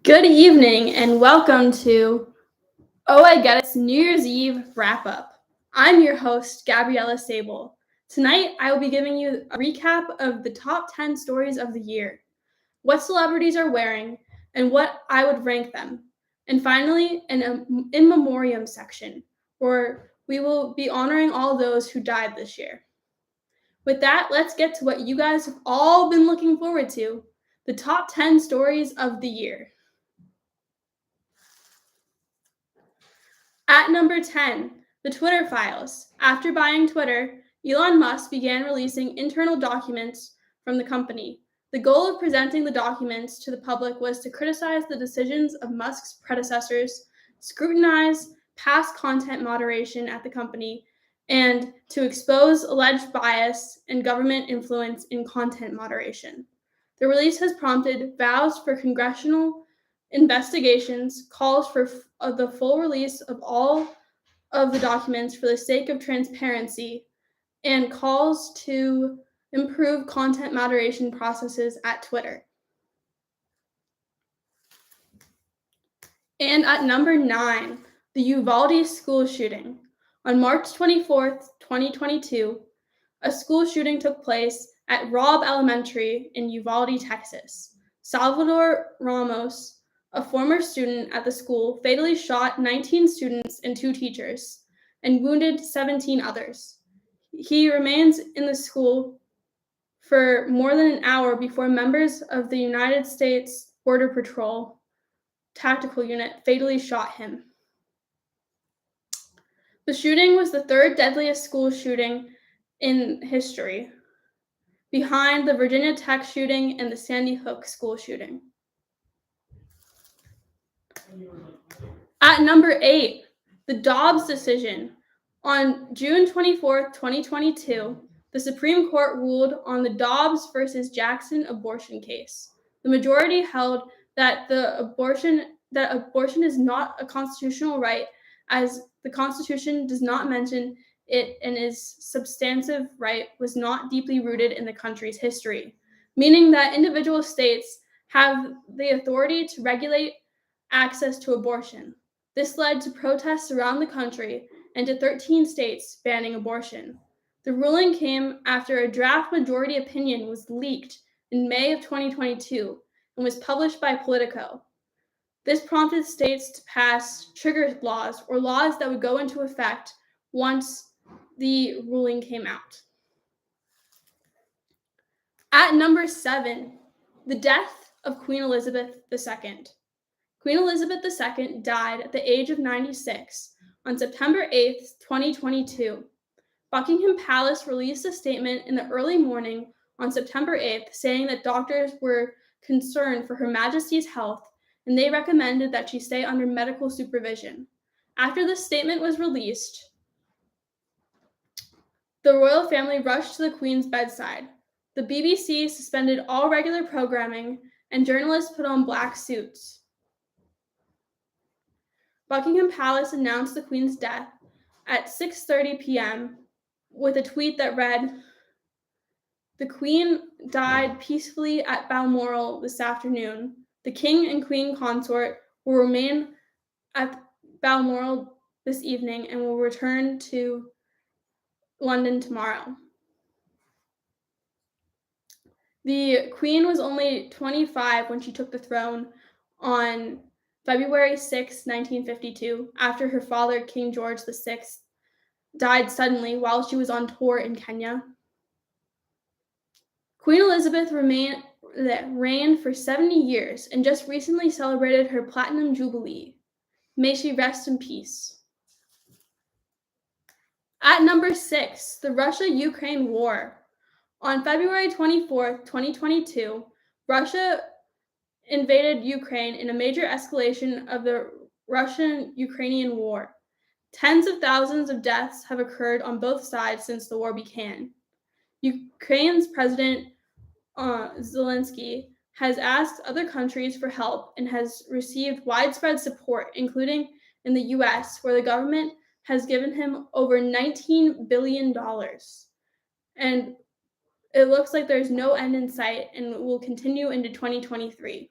Good evening and welcome to Oh I Get It's New Year's Eve wrap up. I'm your host, Gabriella Sable. Tonight I will be giving you a recap of the top 10 stories of the year, what celebrities are wearing, and what I would rank them. And finally, an in memoriam section where we will be honoring all those who died this year. With that, let's get to what you guys have all been looking forward to, the top 10 stories of the year. At number 10, the Twitter files. After buying Twitter, Elon Musk began releasing internal documents from the company. The goal of presenting the documents to the public was to criticize the decisions of Musk's predecessors, scrutinize past content moderation at the company, and to expose alleged bias and government influence in content moderation. The release has prompted vows for congressional investigations, calls for the full release of all of the documents for the sake of transparency, and calls to improve content moderation processes at Twitter. And at number 9, the Uvalde school shooting. On March 24th, 2022, a school shooting took place at Robb Elementary in Uvalde, Texas. Salvador Ramos, a former student at the school, fatally shot 19 students and 2 teachers and wounded 17 others. He remains in the school for more than an hour before members of the United States Border Patrol tactical unit fatally shot him. The shooting was the 3rd deadliest school shooting in history, behind the Virginia Tech shooting and the Sandy Hook school shooting. At number 8, the Dobbs decision. On June 24th, 2022, the Supreme Court ruled on the Dobbs versus Jackson abortion case. The majority held that abortion is not a constitutional right, as the Constitution does not mention it and its substantive right was not deeply rooted in the country's history, meaning that individual states have the authority to regulate access to abortion. This led to protests around the country and to 13 states banning abortion. The ruling came after a draft majority opinion was leaked in May of 2022 and was published by Politico. This prompted states to pass trigger laws, or laws that would go into effect once the ruling came out. At number 7, the death of Queen Elizabeth II. Queen Elizabeth II died at the age of 96 on September 8, 2022. Buckingham Palace released a statement in the early morning on September 8th saying that doctors were concerned for Her Majesty's health and they recommended that she stay under medical supervision. After the statement was released, the royal family rushed to the Queen's bedside. The BBC suspended all regular programming and journalists put on black suits. Buckingham Palace announced the Queen's death at 6:30 p.m. with a tweet that read, "The Queen died peacefully at Balmoral this afternoon. The King and Queen Consort will remain at Balmoral this evening and will return to London tomorrow." The Queen was only 25 when she took the throne on February 6, 1952, after her father, King George VI, died suddenly while she was on tour in Kenya. Queen Elizabeth reigned for 70 years and just recently celebrated her Platinum Jubilee. May she rest in peace. At number 6, the Russia-Ukraine War. On February 24, 2022, Russia invaded Ukraine in a major escalation of the Russian-Ukrainian war. Tens of thousands of deaths have occurred on both sides since the war began. Ukraine's President Zelensky has asked other countries for help and has received widespread support, including in the US, where the government has given him over $19 billion. And it looks like there's no end in sight and will continue into 2023.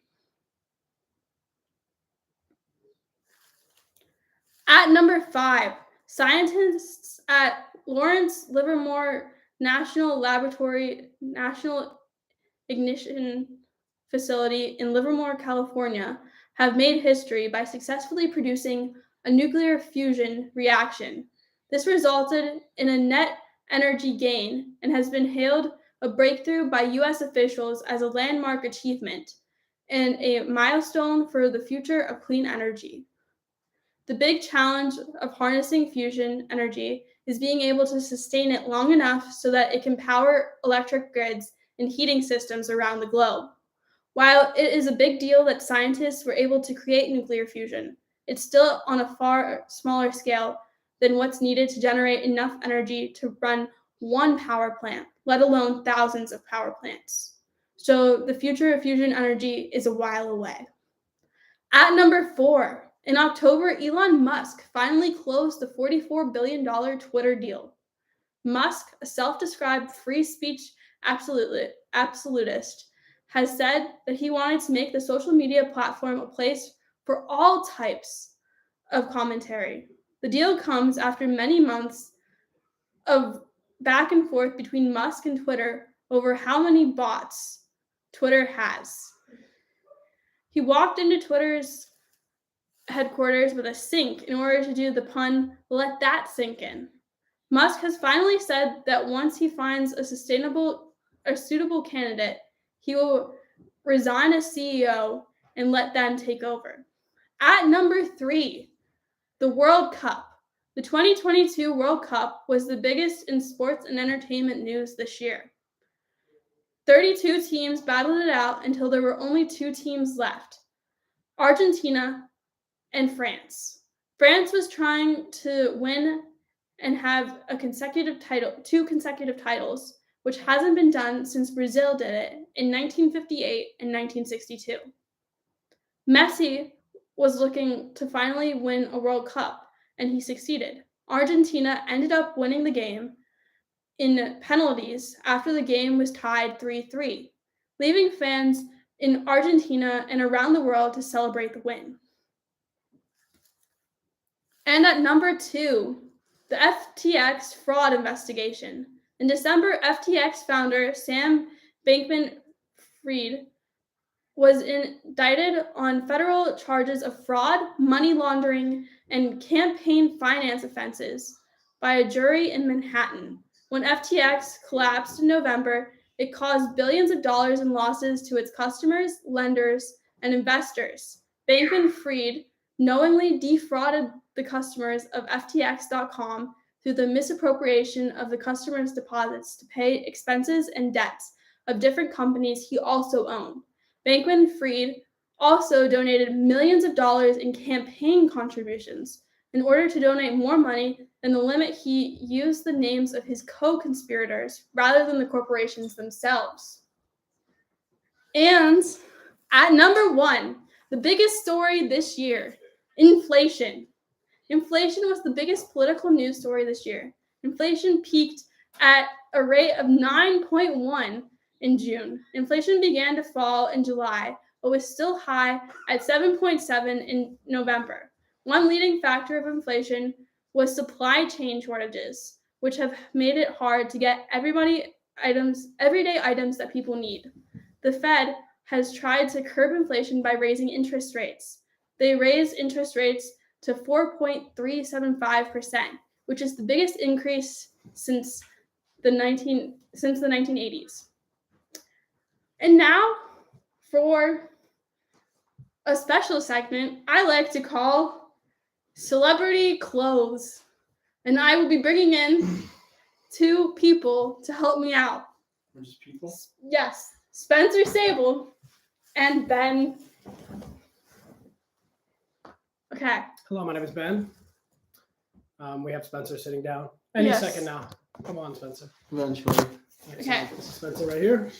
At number 5, scientists at Lawrence Livermore National Ignition Facility in Livermore, California, have made history by successfully producing a nuclear fusion reaction. This resulted in a net energy gain and has been hailed a breakthrough by U.S. officials as a landmark achievement and a milestone for the future of clean energy. The big challenge of harnessing fusion energy is being able to sustain it long enough so that it can power electric grids and heating systems around the globe. While it is a big deal that scientists were able to create nuclear fusion, it's still on a far smaller scale than what's needed to generate enough energy to run one power plant, let alone thousands of power plants. So the future of fusion energy is a while away. At number 4, in October, Elon Musk finally closed the $44 billion Twitter deal. Musk, a self-described free speech absolutist, has said that he wanted to make the social media platform a place for all types of commentary. The deal comes after many months of back and forth between Musk and Twitter over how many bots Twitter has. He walked into Twitter's headquarters with a sink in order to do the pun, let that sink in. Musk has finally said that once he finds a suitable candidate, he will resign as CEO and let them take over. At number 3, the World Cup. The 2022 World Cup was the biggest in sports and entertainment news this year. 32 teams battled it out until there were only 2 teams left, Argentina and France. France was trying to win and have two consecutive titles, which hasn't been done since Brazil did it in 1958 and 1962. Messi was looking to finally win a World Cup, and he succeeded. Argentina ended up winning the game in penalties after the game was tied 3-3, leaving fans in Argentina and around the world to celebrate the win. And at number 2, the FTX fraud investigation. In December, FTX founder Sam Bankman-Fried was indicted on federal charges of fraud, money laundering, and campaign finance offenses by a jury in Manhattan. When FTX collapsed in November, it caused billions of dollars in losses to its customers, lenders, and investors. Bankman-Fried knowingly defrauded the customers of FTX.com through the misappropriation of the customers' deposits to pay expenses and debts of different companies he also owned. Bankman-Fried also donated millions of dollars in campaign contributions. In order to donate more money than the limit, he used the names of his co-conspirators rather than the corporations themselves. And at number 1, the biggest story this year, inflation. Inflation was the biggest political news story this year. Inflation peaked at a rate of 9.1 in June. Inflation began to fall in July, but was still high at 7.7 in November. One leading factor of inflation was supply chain shortages, which have made it hard to get everyday items that people need. The Fed has tried to curb inflation by raising interest rates. They raised interest rates to 4.375%, which is the biggest increase since the 1980s. And now for a special segment I like to call Celebrity Clothes. And I will be bringing in 2 people to help me out. Just people? Yes, Spencer Sable and Ben. Okay. Hello, my name is Ben. We have Spencer sitting down. Any Yes. second now. Come on, Spencer. Eventually. Okay. This is Spencer right here.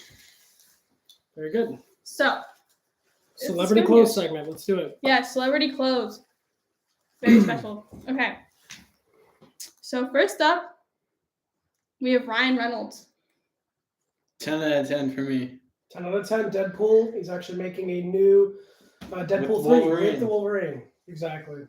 Very good. So, Celebrity good clothes here. segment. Let's do it. Yeah, celebrity clothes. Very special. Okay. So first up, we have Ryan Reynolds. 10 out of 10 for me. 10 out of 10. Deadpool. He's actually making a new Deadpool With 3 with the Wolverine. Exactly.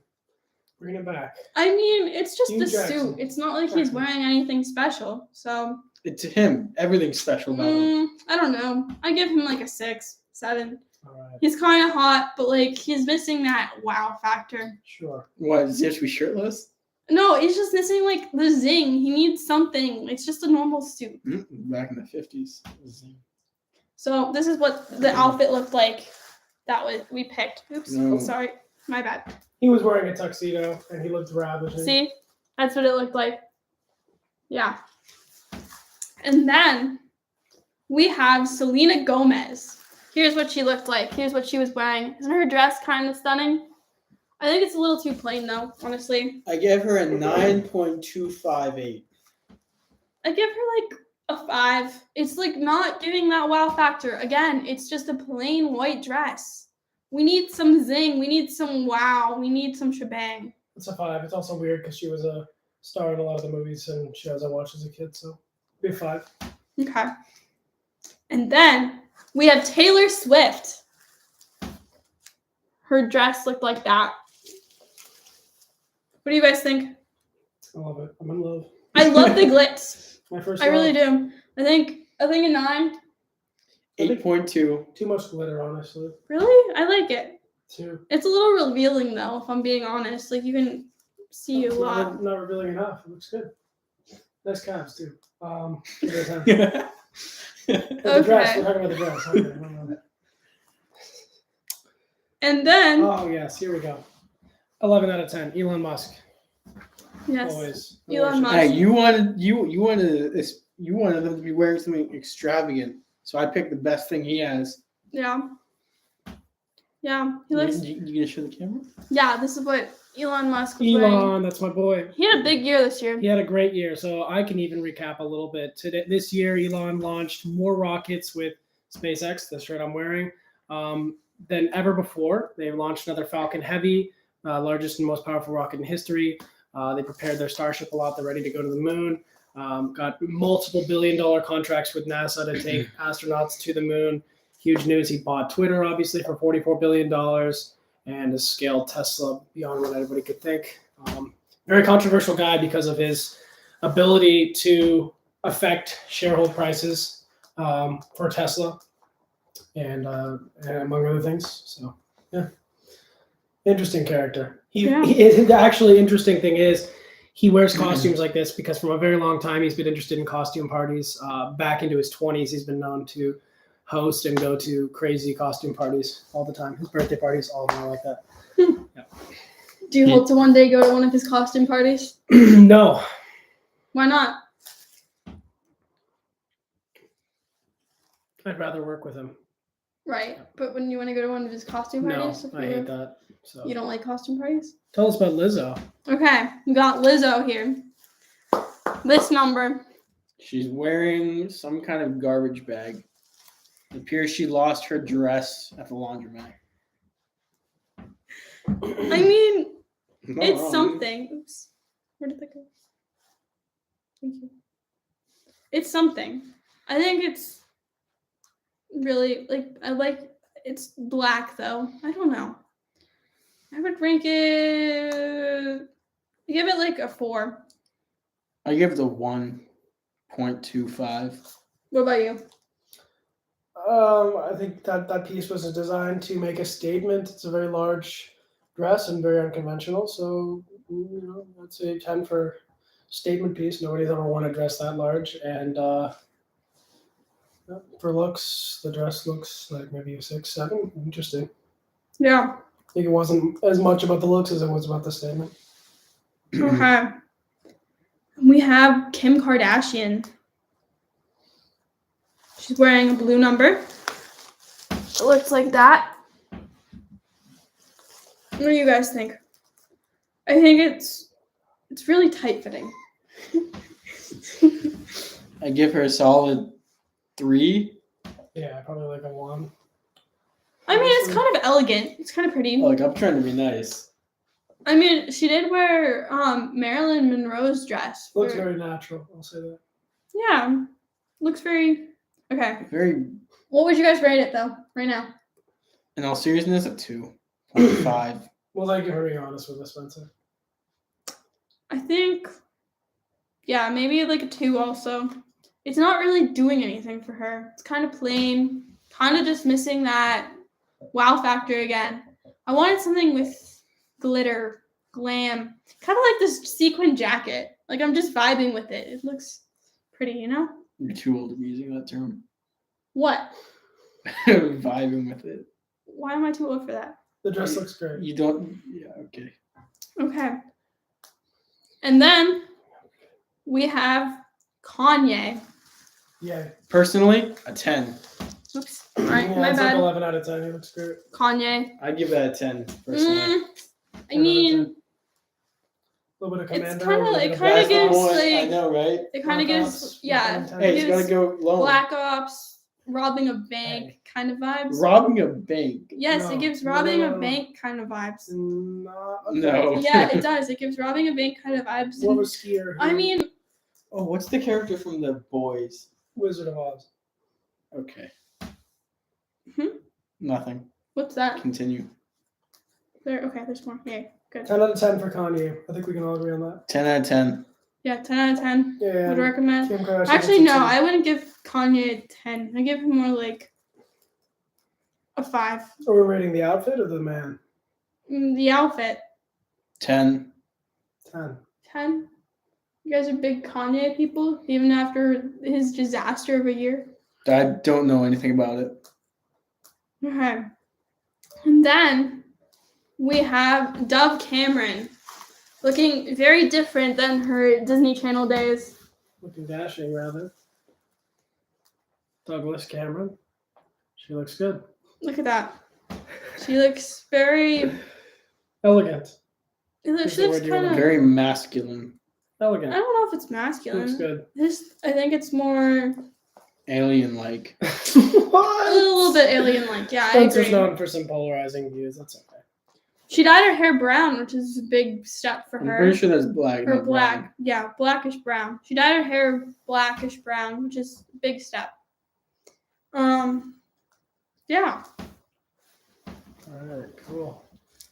Bring it back. I mean, it's just Hugh a Jackson. suit. It's not like he's Jackson. wearing anything special. So It's him. Everything's special about him. I don't know. I give him like a 6, 7. All right. He's kind of hot, but like he's missing that wow factor. Sure. What, does he have to be shirtless? No, he's just missing like the zing. He needs something. It's just a normal suit. Back in the 50s. So this is what the outfit looked like. That was we picked. Oops. No. Oh, sorry. My bad. He was wearing a tuxedo and he looked ravishing. See? That's what it looked like. Yeah. And then we have Selena Gomez. Here's what she looked like. Here's what she was wearing. Isn't her dress kind of stunning? I think it's a little too plain though, honestly. I gave her a 9.258. I give her like a 5. It's like not giving that wow factor. Again, it's just a plain white dress. We need some zing. We need some wow. We need some shebang. It's a 5. It's also weird because she was a star in a lot of the movies and shows I watched as a kid, so be a 5. Okay. And then we have Taylor Swift. Her dress looked like that. What do you guys think? I love it. I'm in love. I love the glitz. My first I really love. do. I think a 9. 8.2. Too much glitter, honestly. Really? I like it. Too. It's a little revealing though, if I'm being honest. Like you can see a lot. Not revealing enough. It looks good. Nice calves too. Give it a 10. The dress. Okay. We're talking about the dress. Okay, I don't know. And then Oh yes, here we go. 11 out of 10. Elon Musk. yes. Always. Elon Musk. Hey, you wanted them to be wearing something extravagant, so I picked the best thing he has. Yeah. Yeah. He looks You gonna show the camera? yeah, this is what Elon Musk was wearing. Elon, that's my boy. He had a big year this year. He had a great year, so I can even recap a little bit. This year, Elon launched more rockets with SpaceX, the shirt I'm wearing, than ever before. They launched another Falcon Heavy, largest and most powerful rocket in history. They prepared their Starship a lot. They're ready to go to the moon. Got multiple billion-dollar contracts with NASA to take astronauts to the moon. Huge news. He bought Twitter, obviously, for $44 billion and has scaled Tesla beyond what anybody could think. Very controversial guy because of his ability to affect shareholder prices for Tesla and among other things. So, yeah. Interesting character. The actually interesting thing is he wears costumes like this because from a very long time he's been interested in costume parties. Back into his 20s, he's been known to host and go to crazy costume parties all the time. His birthday parties, all of them are like that. Yeah. Do you hope to one day go to one of his costume parties? No. Why not? I'd rather work with him. Right. But when you want to go to one of his costume No, parties? I hate that. So You don't like costume parties? tell us about Lizzo. Okay. We got Lizzo here. This number. She's wearing some kind of garbage bag. It appears she lost her dress at the laundromat. I mean, Not it's wrong. something. Oops. Where did that go? Thank you. It's something. I think it's really it's black though. I don't know. I would rank it. Give it like a 4. I give it a 1.25. What about you? I think that piece was designed to make a statement. It's a very large dress and very unconventional. So, I'd say 10 for statement piece. Nobody's ever worn a dress that large. And for looks, the dress looks like maybe a 6, 7. Interesting. Yeah. I think it wasn't as much about the looks as it was about the statement. Okay. We have Kim Kardashian. She's wearing a blue number. It looks like that. What do you guys think? I think it's really tight fitting. I give her a solid 3. Yeah, probably like a 1. I mean, it's kind of elegant. It's kind of pretty. Look, I'm trying to be nice. I mean, she did wear Marilyn Monroe's dress. Looks very natural. I'll say that. Yeah. Looks very... Okay. Very, What would you guys rate it, though, right now? in all seriousness, a 2.5. Well, thank you for being honest with us, Spencer. I think, yeah, maybe like a 2 also. It's not really doing anything for her. It's kind of plain, kind of just missing that wow factor again. I wanted something with glitter, glam, kind of like this sequin jacket. Like I'm just vibing with it. It looks pretty, you know? You're too old to be using that term. What? Vibing with it. Why am I too old for that? The dress looks great. You don't. Yeah. Okay. Okay. And then we have Kanye. Yeah. Personally, a 10. Oops. All right, Yeah, my it's bad. like 11 out of 10. He looks great. Kanye. I'd give that a 10. Personally. I 10 out of mean, 10. A little bit of it's commando. kinda- a it little bit of kinda That's the gives, point. I like- know, right? it kind of Black gives, Ops, yeah, Black Ops. Hey, it it's gotta gives go low. Black Ops, robbing a bank kind of vibes. Robbing a bank. Yes, No. it gives No, robbing no, a no. bank kind of vibes. No. Yeah, it does. It gives robbing a bank kind of vibes. More of a skier. I mean, Oh, what's the character from The Boys? Wizard of Oz. Okay. Hmm? Nothing. what's that? Continue. There's more. Yay, good. 10 out of 10 for Kanye. I think we can all agree on that. 10 out of 10. Yeah, 10 out of 10. Yeah. Would recommend. Kim Kardashian Actually, gets a no, 10. I wouldn't give Kanye a 10. I give him more like a 5. Are we rating the outfit or the man? The outfit, 10. 10. 10. You guys are big Kanye people, even after his disaster of a year. I don't know anything about it. Okay. And then we have Dove Cameron, looking very different than her Disney Channel days. Looking dashing, rather. Douglas Cameron. She looks good. Look at that. She looks very. Elegant. She the looks word you kind were of. Very masculine. I Elegant. don't know if it's She looks masculine. good. I think it's more Alien-like. a What? little bit alien-like. Yeah, I Spencer's agree. known for some polarizing views. That's okay. She dyed her hair brown, which is a big step for I'm her. pretty sure that's black. Or not black. brown. Yeah, blackish brown. She dyed her hair blackish brown, which is a big step. Yeah. All right, cool.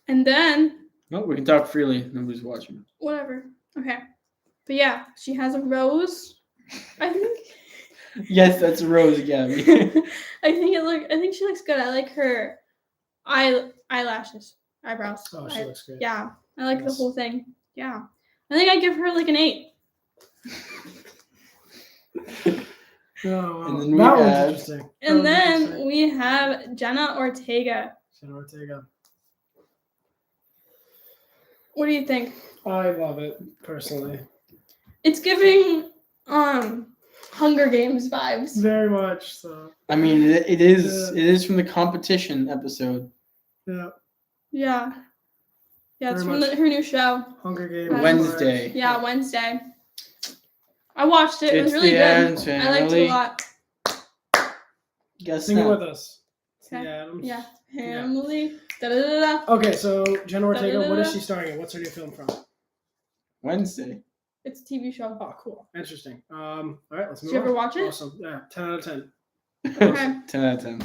And then No, we can talk freely. Nobody's watching. whatever. Okay. But yeah, she has a rose. I think Yes, that's Rose Gabby. I think she looks good. I like her eyelashes, eyebrows. Oh, she looks great. Yeah. I like the Yes. whole thing. Yeah. I think I give her like an 8. Oh, And then we that one's have- interesting. And That one's then we have Jenna Ortega. Jenna Ortega. What do you think? I love it personally. It's giving Hunger Games vibes. Very much so. I mean, it is from the competition episode. Yeah. Yeah. Yeah, it's Very from much. her new show. Hunger Games. Wednesday. Yeah, Wednesday. I watched it. It was It's really the good. Addams I liked it Family. a lot. Sing Guess it not. with us. Okay. Yeah. Yeah. Family. Da-da-da-da. Okay, so Jenna Ortega, what is Da-da-da-da. she starring in? What's her new film from? Wednesday. It's a TV show. Oh, cool. Interesting. All right, let's Did move you on. ever watch it? Awesome. Yeah, 10 out of 10. Okay. 10 out of 10. And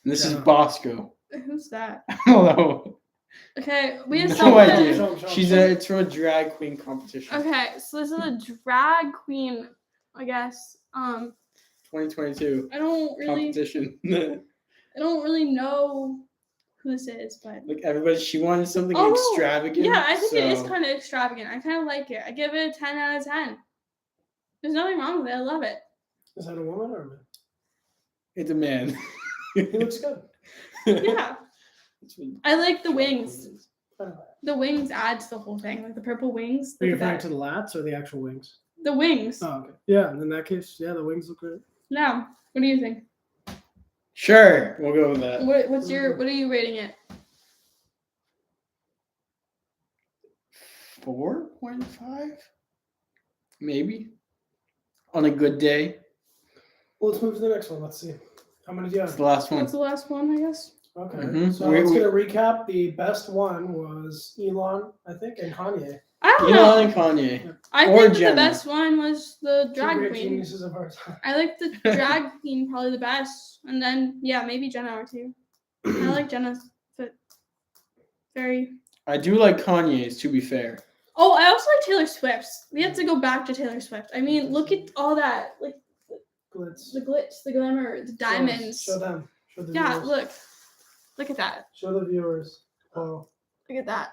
this is Yeah. Bosco. Who's that? Hello. Okay, we have No someone. idea. Show 'em, show 'em, She's show 'em. it's from a drag queen competition. Okay, so this is a drag queen, I guess. 2022 I don't really competition. know who this is, but Like everybody, she wanted something Oh, extravagant. yeah, I think it is so- kind of extravagant. I kind of like it. I give it a 10 out of 10. There's nothing wrong with it. I love it. Is that a woman or a man? It's a man. He looks good. Yeah, That's what I like the drag wings. queen is. The wings add to the whole thing, like the purple wings. Are you Look at referring that. to the lats or the actual wings? The wings. Oh, okay. Yeah, in that case, yeah, the wings look great. Now, what do you think? Sure, we'll go with that. What are you rating it? 4.5, maybe, on a good day. Well, let's move to the next one. Let's see. How many do you It's have? the last one. What's the last one, I guess? Okay. Mhm. So We- let's we- get a recap. The best one was Elon, I think, and Kanye. I don't know. Elon and Kanye. I or think that Jenna. the best one was the Two drag great queen. geniuses of our time. I like the drag queen probably the best, and then yeah, maybe Jenna or two. I like Jenna's fit. Very. I do like Kanye's, to be fair. Oh, I also like Taylor Swift's. We have to go back to Taylor Swift. I mean, look at all that, like Glitz. the glitz, the glamour, the diamonds. Show them. Show the Yeah, viewers. look at that. Show the viewers. Oh, Look at that.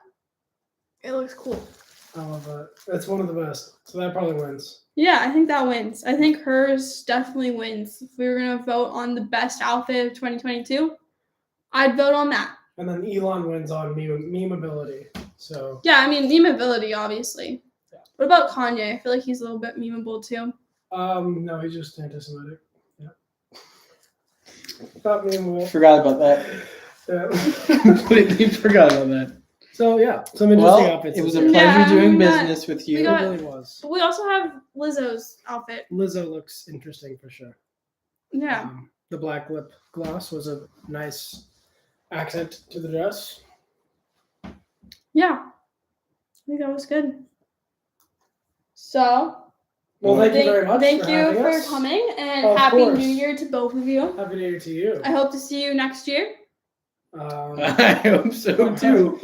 It looks cool. I love that. That's one of the best. So that probably wins. Yeah, I think that wins. I think hers definitely wins. If we were gonna vote on the best outfit of 2022, I'd vote on that. And then Elon wins on memeability. So Yeah, I mean memeability, obviously. Yeah. What about Kanye? I feel like he's a little bit memeable too. no, he's just anti-Semitic. Yeah. Not memeable. Forgot about that. Yeah. Completely forgot about that. So yeah, some interesting Well, outfits. it was a this year. pleasure Yeah, doing we got- business with we you. It got- really was. But we also have Lizzo's outfit. Lizzo looks interesting for sure. Yeah. The black lip gloss was a nice accent to the dress. Yeah. I think that was good. So Well, thank you very much. thank for you having for us. coming and Of happy course. New Year to both of you. Happy New Year to you. I hope to see you next year. I hope so too.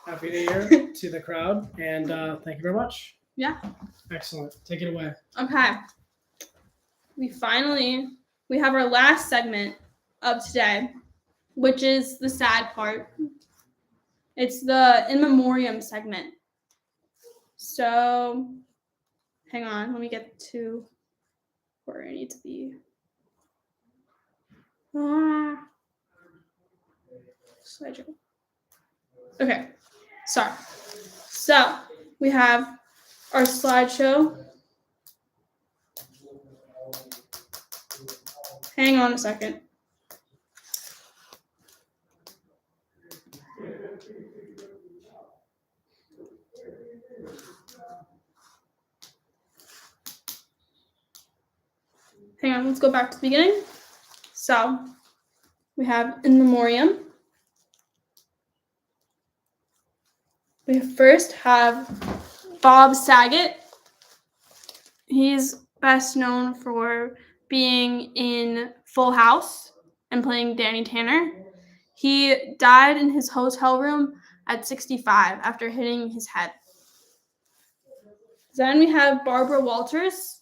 Happy New Year to the crowd, and thank you very much. Yeah. Excellent. Take it away. Okay. We have our last segment of today, which is the sad part. It's the in memoriam segment. So, hang on, let me get to where I need to be. Slideshow. Okay, sorry. So, we have our slideshow. Hang on a second. Hang on, let's go back to the beginning. So, we have in memoriam. We first have Bob Saget. He's best known for being in Full House and playing Danny Tanner. He died in his hotel room at 65 after hitting his head. Then we have Barbara Walters,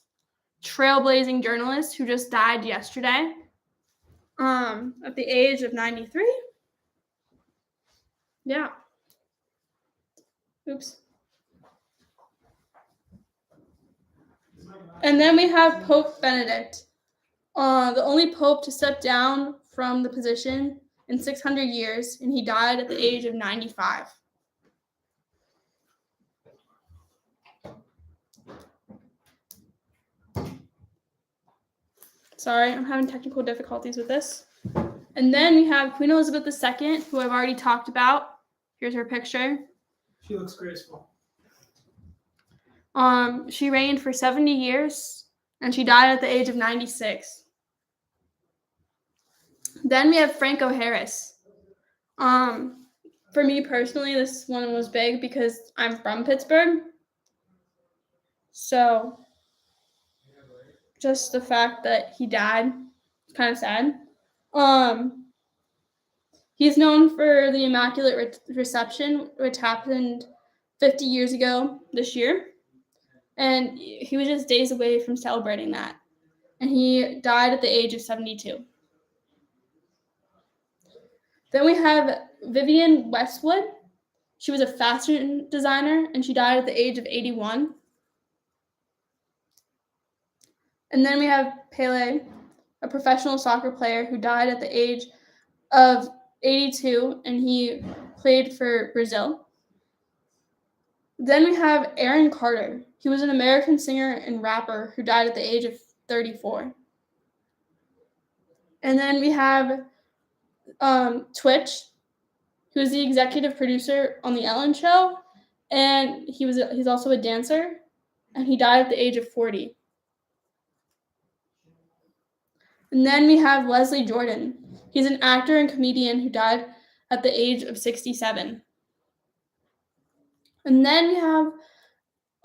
trailblazing journalist who just died yesterday at the age of 93. Yeah. Oops. And then we have Pope Benedict, the only pope to step down from the position in 600 years, and he died at the age of 95. Sorry, I'm having technical difficulties with this. And then we have Queen Elizabeth II, who I've already talked about. Here's her picture. She looks graceful. She reigned for 70 years, and she died at the age of 96. Then we have Franco Harris. For me personally, this one was big because I'm from Pittsburgh. So just the fact that he died is kind of sad. He's known for the Immaculate Reception, which happened 50 years ago this year. And he was just days away from celebrating that. And he died at the age of 72. Then we have Vivienne Westwood. She was a fashion designer, and she died at the age of 81. And then we have Pele, a professional soccer player who died at the age of 82, and he played for Brazil. Then we have Aaron Carter. He was an American singer and rapper who died at the age of 34. And then we have Twitch, who is the executive producer on The Ellen Show, and he's also a dancer, and he died at the age of 40. And then we have Leslie Jordan. He's an actor and comedian who died at the age of 67. And then we have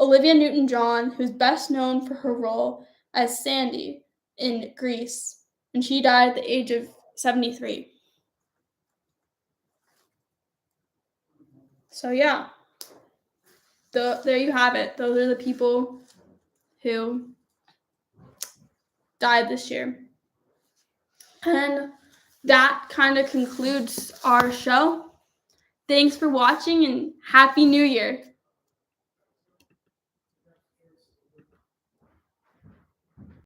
Olivia Newton-John, who's best known for her role as Sandy in Grease, and she died at the age of 73. So yeah, there you have it. Those are the people who died this year. And that kind of concludes our show. Thanks for watching and Happy New Year.